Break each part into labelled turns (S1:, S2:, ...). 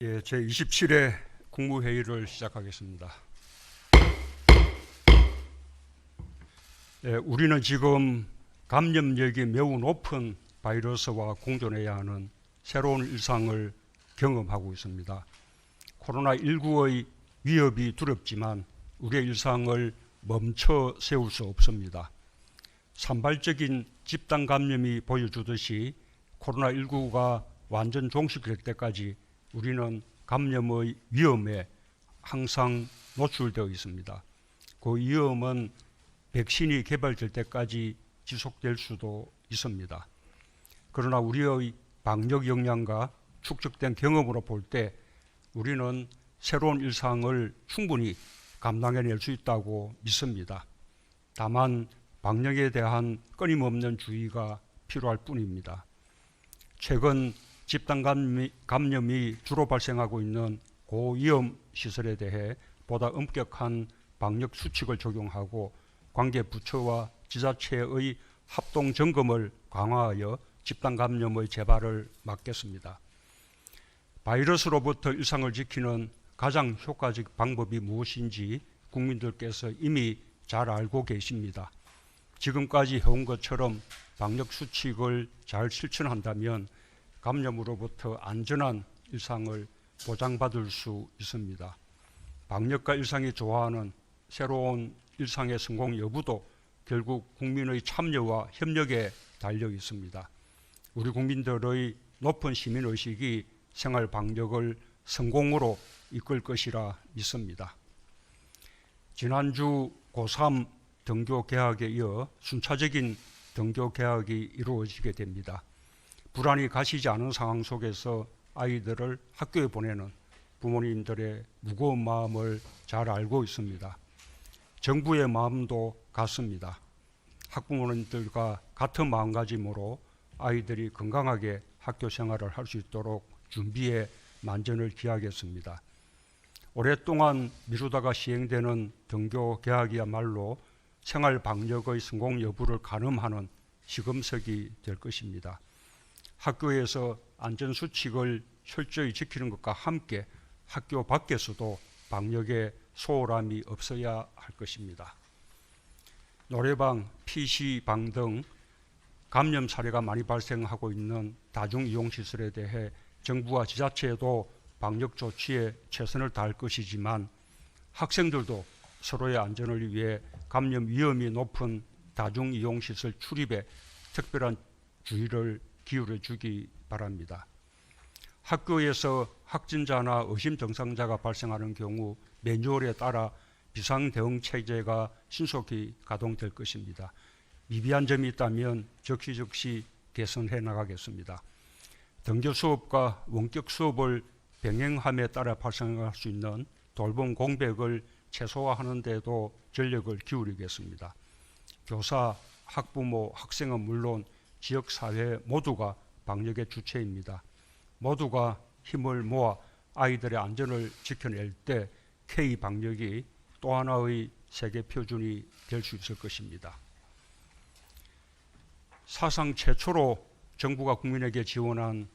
S1: 제27회 국무회의를 시작하겠습니다. 우리는 지금 감염력이 매우 높은 바이러스와 공존해야 하는 새로운 일상을 경험하고 있습니다. 코로나19의 위협이 두렵지만 우리의 일상을 멈춰 세울 수 없습니다. 산발적인 집단 감염이 보여주듯이 코로나19가 완전 종식될 때까지 우리는 감염의 위험에 항상 노출되어 있습니다. 그 위험은 백신이 개발될 때까지 지속될 수도 있습니다. 그러나 우리의 방역 역량과 축적된 경험으로 볼 때 우리는 새로운 일상을 충분히 감당해낼 수 있다고 믿습니다. 다만 방역에 대한 끊임없는 주의가 필요할 뿐입니다. 최근 집단 감염이 주로 발생하고 있는 고위험 시설에 대해 보다 엄격한 방역 수칙을 적용하고 관계 부처와 지자체의 합동 점검을 강화하여 집단 감염의 재발을 막겠습니다. 바이러스로부터 일상을 지키는 가장 효과적 방법이 무엇인지 국민들께서 이미 잘 알고 계십니다. 지금까지 해온 것처럼 방역 수칙을 잘 실천한다면 감염으로부터 안전한 일상을 보장받을 수 있습니다. 방역과 일상이 좋아하는 새로운 일상의 성공 여부도 결국 국민의 참여와 협력에 달려 있습니다. 우리 국민들의 높은 시민의식이 생활 방역을 성공으로 이끌 것이라 믿습니다. 지난주 고3 등교 개학에 이어 순차적인 등교 개학이 이루어지게 됩니다. 불안이 가시지 않은 상황 속에서 아이들을 학교에 보내는 부모님들의 무거운 마음을 잘 알고 있습니다. 정부의 마음도 같습니다. 학부모님들과 같은 마음가짐으로 아이들이 건강하게 학교 생활을 할 수 있도록 준비에 만전을 기하겠습니다. 오랫동안 미루다가 시행되는 등교 개학이야말로 생활 방역의 성공 여부를 가늠하는 시금석이 될 것입니다. 학교에서 안전수칙을 철저히 지키는 것과 함께 학교 밖에서도 방역에 소홀함이 없어야 할 것입니다. 노래방, PC방 등 감염 사례가 많이 발생하고 있는 다중이용시설에 대해 정부와 지자체도 방역 조치에 최선을 다할 것이지만 학생들도 서로의 안전을 위해 감염 위험이 높은 다중이용시설 출입에 특별한 주의를 기울여 주기 바랍니다. 학교에서 확진자나 의심 증상자가 발생하는 경우 매뉴얼에 따라 비상대응체제가 신속히 가동될 것입니다. 미비한 점이 있다면 적시적시 개선해 나가겠습니다. 등교 수업과 원격 수업을 병행함에 따라 발생할 수 있는 돌봄 공백을 최소화하는 데도 전력을 기울이겠습니다. 교사, 학부모, 학생은 물론 지역사회 모두가 방역의 주체입니다. 모두가 힘을 모아 아이들의 안전을 지켜낼 때 K방역이 또 하나의 세계 표준이 될 수 있을 것입니다. 사상 최초로 정부가 국민에게 지원한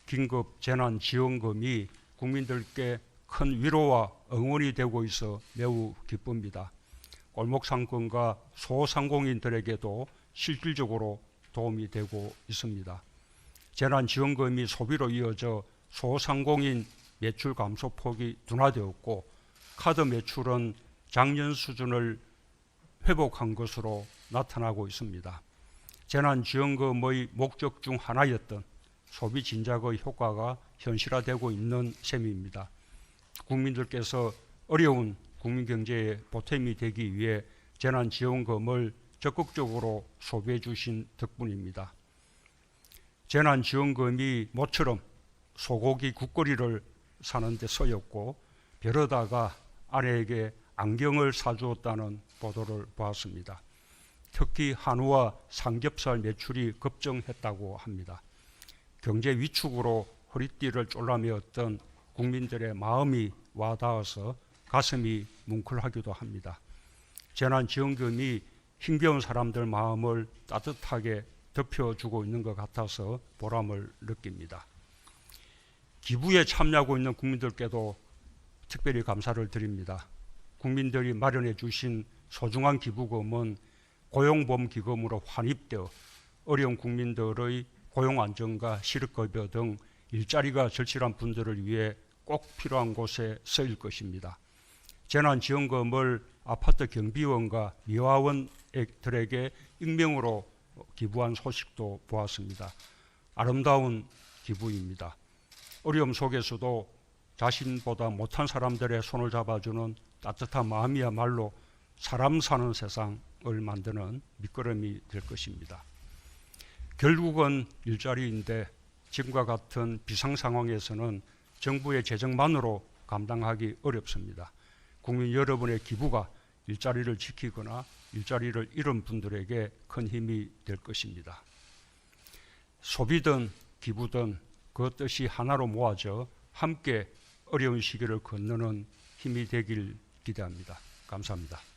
S1: 긴급 재난지원금이 국민들께 큰 위로와 응원이 되고 있어 매우 기쁩니다. 골목상권과 소상공인들에게도 실질적으로 도움이 되고 있습니다. 재난지원금이 소비로 이어져 소상공인 매출 감소폭이 둔화되었고 카드 매출은 작년 수준을 회복한 것으로 나타나고 있습니다. 재난지원금의 목적 중 하나였던 소비 진작의 효과가 현실화되고 있는 셈입니다. 국민들께서 어려운 국민경제에 보탬이 되기 위해 재난지원금을 적극적으로 소비해 주신 덕분입니다. 재난지원금이 모처럼 소고기 국거리를 사는 데 쓰였고 벼르다가 아내에게 안경을 사주었다는 보도를 보았습니다. 특히 한우와 삼겹살 매출이 급증했다고 합니다. 경제 위축으로 허리띠를 졸라매었던 국민들의 마음이 와닿아서 가슴이 뭉클하기도 합니다. 재난지원금이 힘겨운 사람들 마음을 따뜻하게 덮여주고 있는 것 같아서 보람을 느낍니다. 기부에 참여하고 있는 국민들께도 특별히 감사를 드립니다. 국민들이 마련해 주신 소중한 기부금은 고용보험기금으로 환입되어 어려운 국민들의 고용 안정과 실업급여 등 일자리가 절실한 분들을 위해 꼭 필요한 곳에 쓰일 것입니다. 재난지원금을 아파트 경비원과 미화원들에게 익명으로 기부한 소식도 보았습니다. 아름다운 기부입니다. 어려움 속에서도 자신보다 못한 사람들의 손을 잡아주는 따뜻한 마음이야말로 사람 사는 세상을 만드는 밑거름이 될 것입니다. 결국은 일자리인데 지금과 같은 비상 상황에서는 정부의 재정만으로 감당하기 어렵습니다. 국민 여러분의 기부가 일자리를 지키거나 일자리를 잃은 분들에게 큰 힘이 될 것입니다. 소비든 기부든 그 뜻이 하나로 모아져 함께 어려운 시기를 건너는 힘이 되길 기대합니다. 감사합니다.